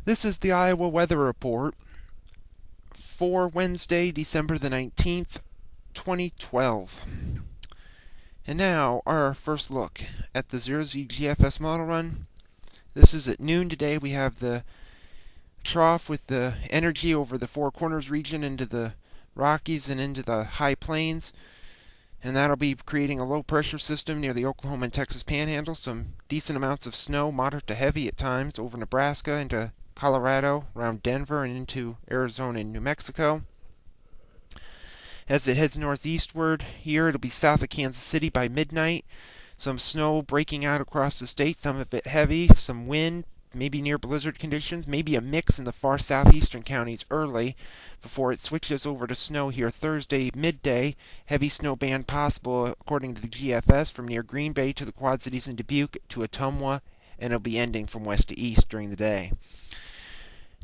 This is the Iowa Weather Report for Wednesday, December the 19th, 2012. And now, our first look at the 0Z GFS Model Run. This is at noon today. We have the trough with the energy over the Four Corners region into the Rockies and into the high plains. And that'll be creating a low pressure system near the Oklahoma and Texas panhandle. Some decent amounts of snow, moderate to heavy at times, over Nebraska into Colorado, around Denver, and into Arizona and New Mexico. As it heads northeastward here, it'll be south of Kansas City by midnight. Some snow breaking out across the state, some of it heavy, some wind, maybe near blizzard conditions, maybe a mix in the far southeastern counties early before it switches over to snow here Thursday midday. Heavy snow band possible according to the GFS from near Green Bay to the Quad Cities and Dubuque to Ottumwa, and it'll be ending from west to east during the day.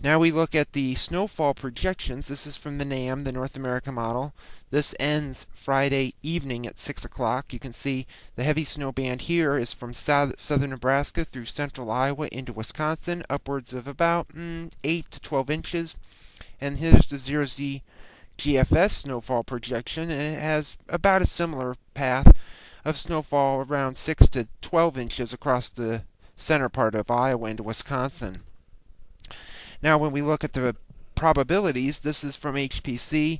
Now we look at the snowfall projections. This is from the NAM, the North America model. This ends Friday evening at 6 o'clock. You can see the heavy snow band here is from southern Nebraska through central Iowa into Wisconsin, upwards of about 8 to 12 inches. And here's the 0Z GFS snowfall projection, and it has about a similar path of snowfall around 6 to 12 inches across the center part of Iowa into Wisconsin. Now, when we look at the probabilities, this is from HPC.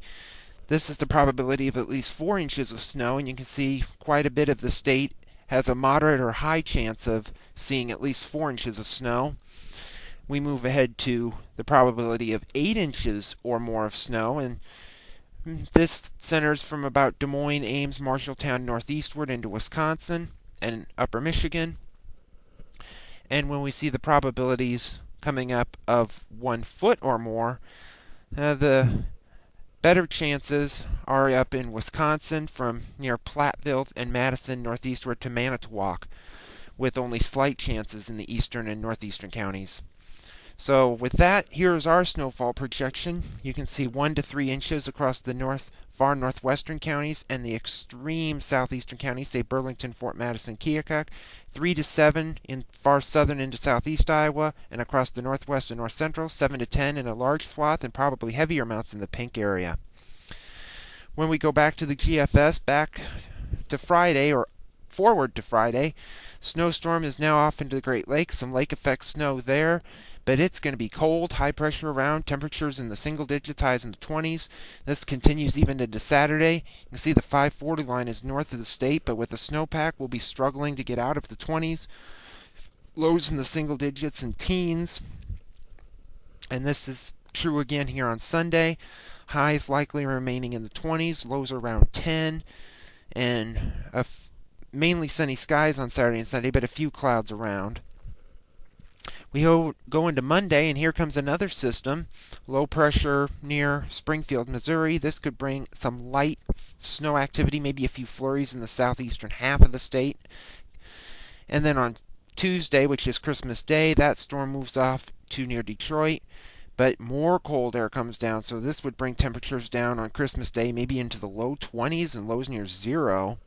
This is the probability of at least 4 inches of snow, and you can see quite a bit of the state has a moderate or high chance of seeing at least 4 inches of snow. We move ahead to the probability of 8 inches or more of snow, and this centers from about Des Moines, Ames, Marshalltown northeastward into Wisconsin and upper Michigan. And when we see the probabilities coming up of 1 foot or more, the better chances are up in Wisconsin from near Platteville and Madison northeastward to Manitowoc, with only slight chances in the eastern and northeastern counties. So with that, here's our snowfall projection. You can see 1 to 3 inches across the far northwestern counties and the extreme southeastern counties, say Burlington, Fort Madison, Keokuk. 3 to 7 in far southern into southeast Iowa and across the northwest and north central. 7 to 10 in a large swath, and probably heavier amounts in the pink area. When we go back to the GFS, back to Friday, or forward to Friday, snowstorm is now off into the Great Lakes. Some lake effect snow there, but it's going to be cold, high pressure around, temperatures in the single digits, highs in the 20s. This continues even into Saturday. You can see the 540 line is north of the state, but with the snowpack, we'll be struggling to get out of the 20s. Lows in the single digits and teens. And this is true again here on Sunday. Highs likely remaining in the 20s, lows around 10, and mainly sunny skies on Saturday and Sunday, but a few clouds around. We go into Monday, and here comes another system, low pressure near Springfield, Missouri. This could bring some light snow activity, maybe a few flurries in the southeastern half of the state. And then on Tuesday, which is Christmas Day, that storm moves off to near Detroit, but more cold air comes down, so this would bring temperatures down on Christmas Day, maybe into the low 20s and lows near 0.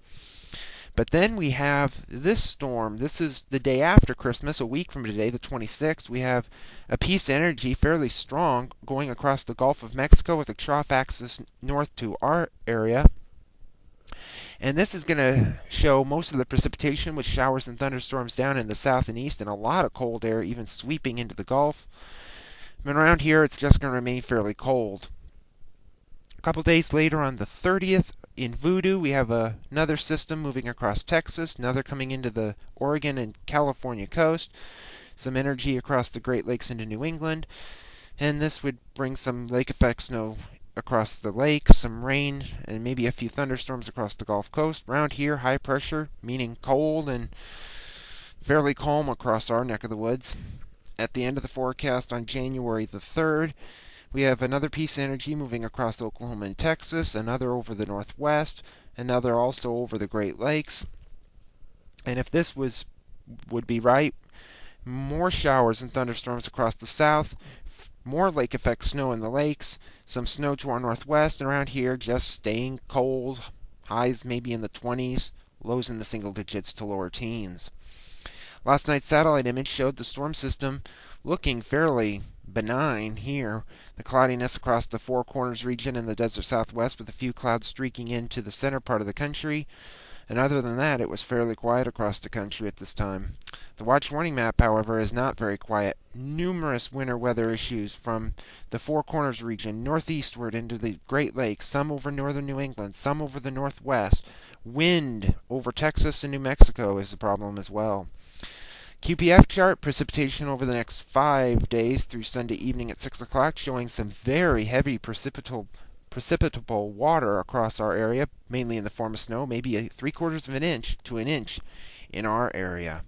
But then we have this storm. This is the day after Christmas, a week from today, the 26th. We have a piece of energy fairly strong going across the Gulf of Mexico with a trough axis north to our area. And this is going to show most of the precipitation with showers and thunderstorms down in the south and east, and a lot of cold air even sweeping into the Gulf. And around here, it's just going to remain fairly cold. A couple days later, on the 30th, in Voodoo, we have another system moving across Texas, another coming into the Oregon and California coast, some energy across the Great Lakes into New England, and this would bring some lake effect snow across the lakes, some rain, and maybe a few thunderstorms across the Gulf Coast. Around here, high pressure, meaning cold and fairly calm across our neck of the woods. At the end of the forecast on January the 3rd, we have another piece of energy moving across Oklahoma and Texas, another over the northwest, another also over the Great Lakes. And if this would be right, more showers and thunderstorms across the south, more lake effect snow in the lakes, some snow to our northwest, and around here just staying cold, highs maybe in the 20s, lows in the single digits to lower teens. Last night's satellite image showed the storm system looking fairly benign here. The cloudiness across the Four Corners region in the desert southwest with a few clouds streaking into the center part of the country. And other than that, it was fairly quiet across the country at this time. The watch warning map, however, is not very quiet. Numerous winter weather issues from the Four Corners region northeastward into the Great Lakes, some over northern New England, some over the northwest. Wind over Texas and New Mexico is the problem as well. QPF chart, precipitation over the next 5 days through Sunday evening at 6 o'clock, showing some very heavy precipitable water across our area, mainly in the form of snow, maybe 3/4 of an inch to an inch in our area.